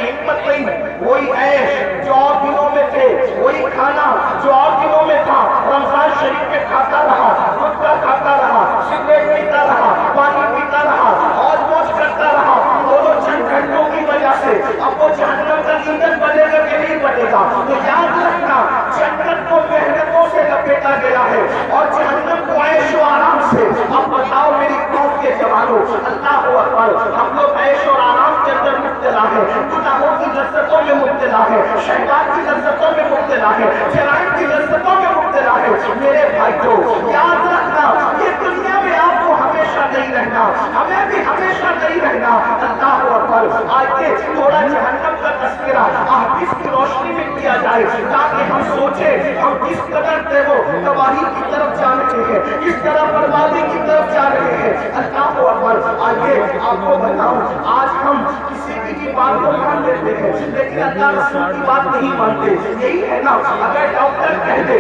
حکمت نہیں. وہی عیش جو اور دنوں میں تھے, وہی کھانا جو اور دنوں میں تھا, رمضان شریف میں کھاتا رہا, گٹکا کھاتا رہا, سگریٹ پیتا رہا, پانی پیتا رہا, اور موج کرتا رہا. دونوں چند گھنٹوں کی وجہ سے اب وہ جہنم کا ایندھن بنے گا کہ نہیں بنے گا؟ تو یاد رکھنا, جنت کو محنتوں سے لپیٹا گیا ہے اور جہنم کو عیش و آرام سے. اب بتاؤ میری قوم کے جوانوں, اللہ اکبر, ہم لوگ عیش اور آرام کے اندر مبتلا ہے, گناہوں کی لذتوں میں مبتلا ہے, شہوات کی لذتوں میں مبتلا ہے, جرائم کی لذتوں میں مبتلا ہے. میرے بھائیو یاد رکھنا, یہ دنیا میں آپ کو ہمیشہ نہیں رہنا, ہمیں بھی ہمیشہ نہیں رہنا. اللہ اکبر. آئیے تھوڑا جہنم کا تذکرہ احادیث کی روشنی میں کیا جائے تاکہ ہم سوچیں ہم کس قدر تباہی کی طرف جا رہے ہیں, کس طرح بربادی کی طرف جا رہے ہیں. اللہ اکبر. آئیے آپ کو بتاؤں, آج ہم کسی کی بات کو مان لیتے ہیں لیکن اللہ رسول کی بات نہیں مانتے. یہی ہے نا, اگر ڈاکٹر کہہ دے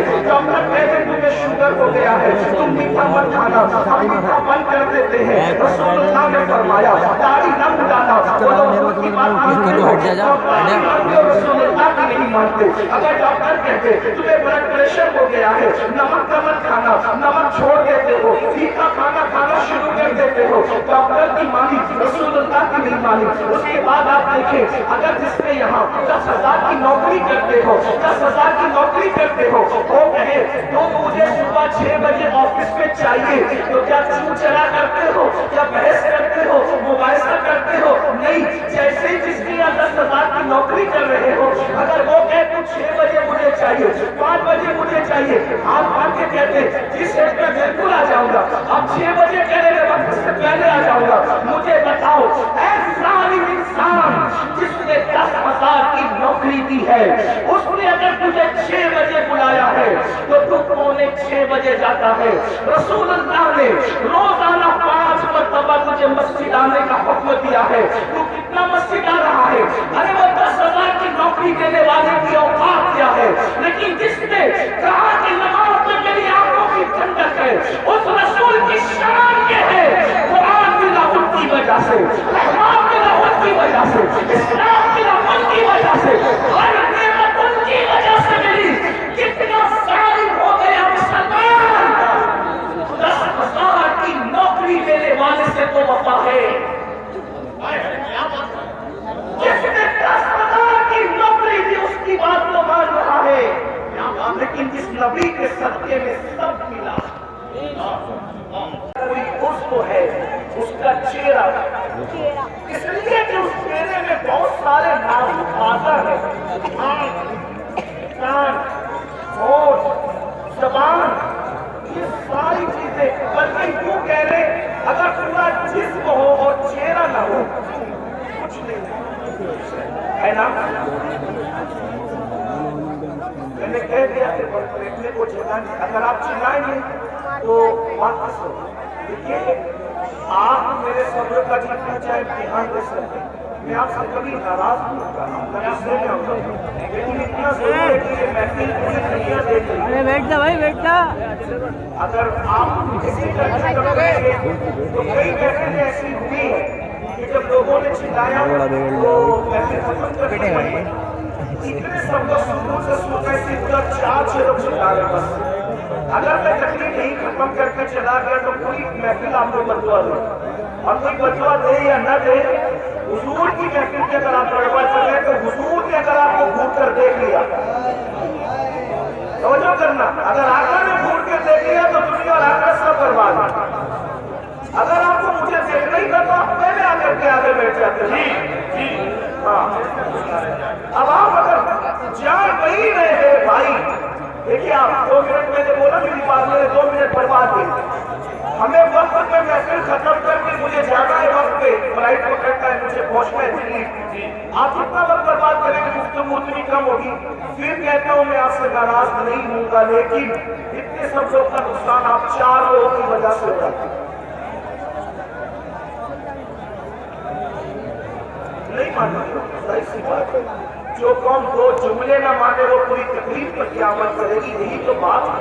تمہیں شوگر ہو گیا ہے, تم میٹھا مت کھانا, ہم میٹھا بند کر دیتے ہیں. رسول اللہ نے فرمایا داڑھی نہ مڈانا, وہ لوگ کی بات مانتے ہیں, رسول اللہ کی نہیں مانتے. اگر ڈاکٹر کہتے تمہیں بلڈ پریشر ہو گیا ہے, نمک کا مت کھانا, نمک چھوڑ دیتے ہو, تیکھا کھانا کھانا شروع کر دیتے ہو, ڈاکٹر کی مانی, رسول اللہ کی نہیں مانی. اس کے بعد آپ دیکھیں, اگر جس نے یہاں 10,000 کی نوکری کرتے ہو, 10,000 کی نوکری کرتے ہو, وہ کہے تو مجھے صبح 6 بجے آفس میں چاہیے, تو کیا چو چلا کرتے ہو, کیا بحث کرتے ہو, مباحثہ کرتے ہو؟ نہیں. جیسے جس کے یہاں 10,000 کی نوکری کر رہے ہو, اگر وہ کہے تو 6 بجے مجھے چاہیے, 5 بجے مجھے چاہیے, ہاتھ باندھ کے کہتے جس ڈیٹ میں بالکل آ جاؤں گا, اب 6 بجے کہنے کے وقت سے پہلے آ جاؤں گا. مجھے بتاؤ اے ظالم انسان, جس نے 10,000 کی نوکری دی ہے, اس نے اگر تجھے 6 بجے بلایا ہے تو تو 5:45 بجے جاتا ہے. رسول اللہ نے روزانہ 5 مرتبہ تجھے مسجد آنے کا حکم دیا ہے, تو کتنا مسجد آ رہا ہے؟ ارے وہ 10,000 کی نوکری دینے والے کی اوقات کیا ہے, لیکن جس نے کہا کہ نماز میں میری آنکھوں کی ٹھنڈک ہے, اس رسول کی شان یہ ہے, قرآن ملا ان کی وجہ سے, رحمان ملا ان کی وجہ سے, اسلام ملا ان کی وجہ سے, ہر نعمت ان کی وجہ سے ملی. کتنا ظالم ہو گیا مسلمان, 10,000 کی نوکری دینے والے سے تو وفا ہے. جس نے 10,000 کی نوکری دی اس کی بات کو مان رہا ہے, لیکن جس نبی کے صدقے میں سب ملا, کوئی اس کو ہے, اس کا چہرہ, اس لیے کہ اس چہرے میں بہت سارے نازک اعضاء ہیں, آنکھ, کان, ہونٹ, زبان, یہ ساری چیزیں. بلکہ کیوں کہہ رہے, اگر پورا جسم ہو اور چہرہ نہ ہو کچھ نہیں ہے نا. میں نے کہہ دیا کہ کو چلانے, اگر آپ چلائیں گے تو واپس ہو. دیکھیے آپ میرے صبر کا جتنا چاہے امتحان دے سکتے, میں آپ سے کبھی ناراض نہیں ہوگا, لیکن اتنا ضرور ہے کہ یہ محفل پوری دنیا دیکھ رہی ہے. بیٹھ جا بھائی, بیٹھ جا. اگر آپ کسی طرح کریں گے تو کئی محفلیں ایسی ہوئی ہیں کہ جب لوگوں نے چلایا تو محفل ختم کرنی پڑی. اتنے سب لوگ سکون سے سو گئے تھے, پورا 4-6 لوگ چلا رہے بس. اگر میں تکلیف نہیں ختم کر کے چلا گیا تو پوری محفل آپ کو بدوا دے, اور کوئی بدوا دے یا نہ دے, حضور کی محفل کے اگر آپ گڑبڑ کر رہے تو حضور نے اگر آپ کو گھوٹ کر دیکھ لیا, توجہ کرنا, اگر آقا نے گھوٹ کر دیکھ لیا تو دنیا اور آخرت سب برباد ہے. اگر آپ کو مجھے دیکھنا ہی تھا تو آپ پہلے آ کر کے آگے بیٹھ جاتے. جی ہاں, اب آپ اگر جان نہیں رہے ہیں بھائی, دیکھیے آپ 2 منٹ میں نے بولا میری بات میں نے 2 منٹ برباد ہوئی. ہمیں وقت پہ محفل ختم کر کے مجھے جانا ہے, وقت پہ فلائٹ پکڑنا ہے, مجھے پہنچنا ہے دلی. آپ جتنا وقت برباد کریں گے گفتگو اتنی کم ہوگی. پھر کہتا ہوں میں آپ سے ناراض نہیں ہوں گا, لیکن اتنے سب لوگ کا نقصان آپ 4 لوگوں کی وجہ سے ہوگا. نہیں مانتے, صحیح سی بات ہے. جو قوم 2 جملے نہ مانے وہ پوری تکلیف پر قیامت کرے گی, یہی تو بات ہے.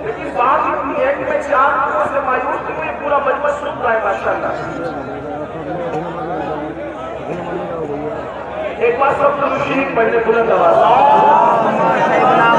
لیکن بات اتنی ہے کہ میں 4 لوگوں سے مایوس ہوں, یہ پورا مجمع سن رہا ہے ماشاءاللہ. ایک بار سب درود شریف پڑھنے بلند آواز